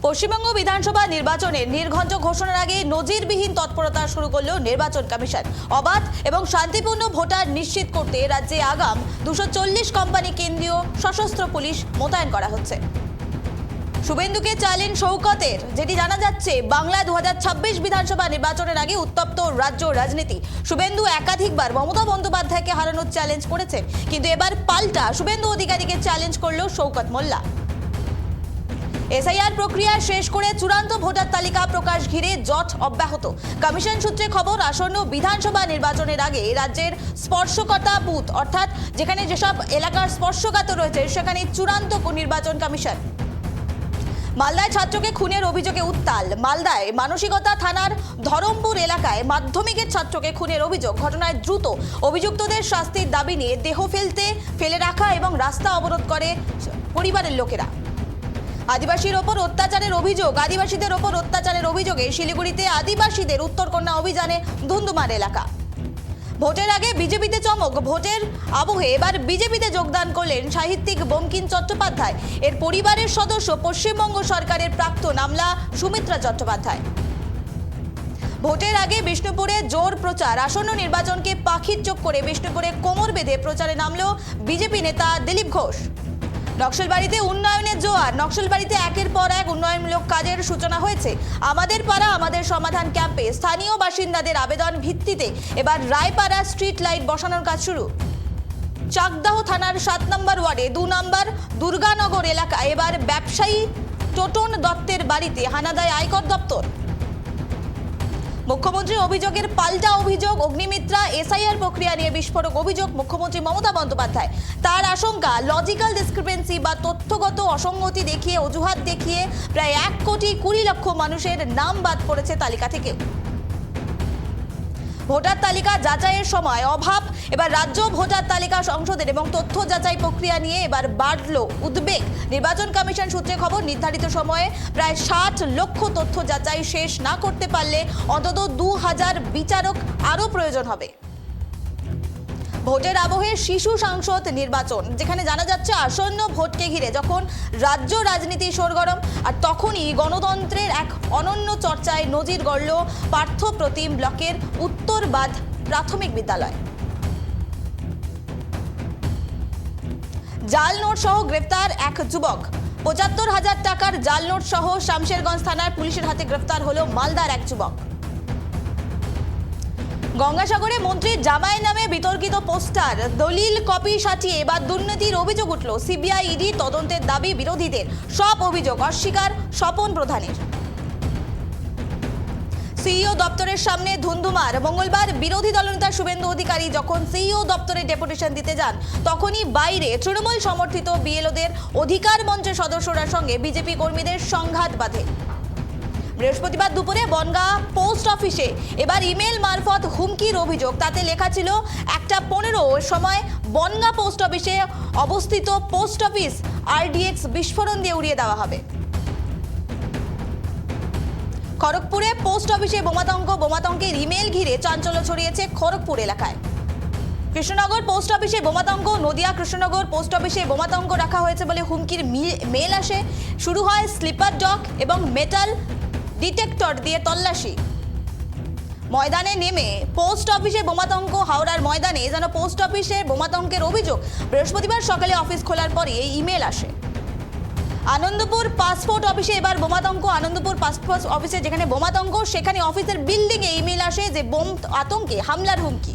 পশ্চিমবঙ্গ বিধানসভা নির্বাচনের নির্ঘণ্ট ঘোষণার আগে নজিরবিহীন তৎপরতা শুরু করল নির্বাচন কমিশন। অবাধ এবং শান্তিপূর্ণ ভোটার নিশ্চিত করতে রাজ্যে আগাম 240 কোম্পানি কেন্দ্রীয় সশস্ত্র পুলিশ মোতায়েন করা হচ্ছে। শুভেন্দুকে চ্যালেঞ্জ শওকতের, যেটি জানা যাচ্ছে বাংলা 2026 বিধানসভা নির্বাচনের আগে উত্তপ্ত রাজ্য রাজনীতি। শুভেন্দু একাধিকবার মমতা বন্দ্যোপাধ্যায়কে হারানোর চ্যালেঞ্জ করেছেন, কিন্তু এবার পাল্টা শুভেন্দু অধিকারীকে চ্যালেঞ্জ করল শওকত মোল্লা। এসআইআর প্রক্রিয়া শেষ করে চূড়ান্ত ভোটার তালিকা প্রকাশ ঘিরে জট অব্যাহত। কমিশন সূত্রে খবর, আসন্ন বিধানসভা নির্বাচনের আগে রাজ্যের স্পর্শকাতর বুথ, অর্থাৎ যেখানে যেসব এলাকার স্পর্শকাতর রয়েছে সেখানে চূড়ান্ত নির্বাচন কমিশন। মালদায় ছাত্রকে খুনের অভিযোগে উত্তাল। মালদায় মানসিকতা থানার ধরমপুর এলাকায় মাধ্যমিকের ছাত্রকে খুনের অভিযোগ। ঘটনায় দ্রুত অভিযুক্তদের শাস্তির দাবি নিয়ে দেহ ফেলে রাখা এবং রাস্তা অবরোধ করে পরিবারের লোকেরা। আদিবাসীদের ওপর অত্যাচারের অভিযোগে শিলিগুড়িতে আদিবাসীদের উত্তরকন্যা অভিযানে ধুন্ধুমার এলাকা। ভোটের আগে বিজেপিতে চমক। ভোটের আবহে এবার বিজেপিতে যোগদান করলেন সাহিত্যিক বঙ্কিম চট্টোপাধ্যায়। এর পরিবারের সদস্য পশ্চিমবঙ্গ সরকারের প্রাক্তন আমলা সুমিত্রা চট্টোপাধ্যায়। ভোটের আগে বিষ্ণুপুরে জোর প্রচার। আসন্ন নির্বাচনকে পাখির চোখ করে বিষ্ণুপুরে কোমর বেঁধে প্রচারে নামল বিজেপি নেতা দিলীপ ঘোষ। নকশালবাড়িতে উন্নয়নের জোয়ার। নকশালবাড়িতে একের পর এক উন্নয়নমূলক কাজের সূচনা হয়েছে। আমাদের পাড়া আমাদের সমাধান ক্যাম্পে স্থানীয় বাসিন্দাদের আবেদন ভিত্তিতে এবার রায়পাড়া স্ট্রিট লাইট বসানোর কাজ শুরু। চাকদাহ থানার 7 নম্বর ওয়ার্ডে 2 নম্বর দুর্গানগর এলাকায় এবার ব্যবসায়ী টোটন দত্তের বাড়িতে হানা দেয় আয়কর দপ্তর। মুখ্যমন্ত্রীর অভিযোগের পাল্টা অভিযোগ। অগ্নিমিত্রা এসআইআর প্রক্রিয়া নিয়ে বিস্ফোরক অভিযোগ মুখ্যমন্ত্রী মমতা বন্দ্যোপাধ্যায়। তার আশঙ্কা, লজিক্যাল ডিসক্রিপেন্সি বা তথ্যগত অসঙ্গতি দেখিয়ে অজুহাত দেখিয়ে প্রায় 1,20,00,000 মানুষের নাম বাদ পড়েছে তালিকা থেকে। ভোটার তালিকা যাচাইয়ের সময় অভাব। এবার রাজ্য ভোটার তালিকা সংশোধন এবং তথ্য যাচাই প্রক্রিয়া নিয়ে এবার বাড়ল উদ্বেগ। নির্বাচন কমিশন সূত্রে খবর, নির্ধারিত সময়ে প্রায় 60 লক্ষ তথ্য যাচাই শেষ না করতে পারলে অন্তত 2000 বিচারক আরও প্রয়োজন হবে। ভোটের আবহে শিশু সাংসদ নির্বাচন, যেখানে জানা যাচ্ছে আসন্ন ভোটকে ঘিরে যখন রাজ্য রাজনীতি সরগরম, আর তখনই গণতন্ত্রের এক অনন্য চর্চায় নজির গড়ল পার্থপ্রতিম ব্লকের উত্তরবাদ প্রাথমিক বিদ্যালয়। জাল নোট সহ গ্রেফতার এক যুবক। 75,000 টাকার জাল নোট সহ শামশেরগঞ্জ থানার পুলিশের হাতে গ্রেফতার হলো মালদার এক যুবক। গঙ্গাসাগরে মন্ত্রী জামাই নামে বিতর্কিত পোস্টার, দলিল কপি সাটিয়ে এবার দুর্নীতির অভিযোগ উঠল। সিবিআই ইডি তদন্তের দাবি বিরোধীদের। সব অভিযোগ অস্বীকার স্বপন প্রধানের। সিইও দপ্তরের সামনে ধুন্ধুমার। মঙ্গলবার বিরোধী দলনেতা শুভেন্দু অধিকারী যখন সিইও দপ্তরে ডেপুটেশন দিতে যান, তখনই বাইরে তৃণমূল সমর্থিত বিএলওদের অধিকার মঞ্চের সদস্যরা সঙ্গে বিজেপি কর্মীদের সংঘাত বাধে। বৃহস্পতিবার দুপুরে বনগাঁ পোস্ট অফিসে এবার ইমেল মারফত হুমকির অভিযোগ। তাতে লেখা ছিল 1:15 সময় বনগাঁ পোস্ট অফিসে অবস্থিত পোস্ট অফিস আরডিএক্স বিস্ফোরণ দিয়ে উড়িয়ে দেওয়া হবে। খড়গপুরে পোস্ট অফিসে বোমাতঙ্কের ইমেল ঘিরে চাঞ্চল্য ছড়িয়েছে খড়গপুর এলাকায়। কৃষ্ণনগর পোস্ট অফিসে বোমাতঙ্ক। নদিয়া কৃষ্ণনগর পোস্ট অফিসে বোমাতঙ্ক রাখা হয়েছে বলে হুমকির মেল আসে। শুরু হয় স্লিপার ডগ এবং মেটাল ডিটেক্টর দিয়ে তল্লাশি। ময়দানে নেমে পোস্ট অফিসে বোমাতঙ্ক। হাওড়ার ময়দানে যেন পোস্ট অফিসে বোমাতঙ্কের অভিযোগ। বৃহস্পতিবার সকালে অফিস খোলার পরে এই ইমেল আসে। আনন্দপুর পাসপোর্ট অফিসে এবার বোমাতঙ্ক। আনন্দপুর পাসপোর্ট অফিসে যেখানে বোমাতঙ্ক, সেখানে অফিসের বিল্ডিংয়ে ইমেল আসে যে বোম আতঙ্কে হামলার হুমকি।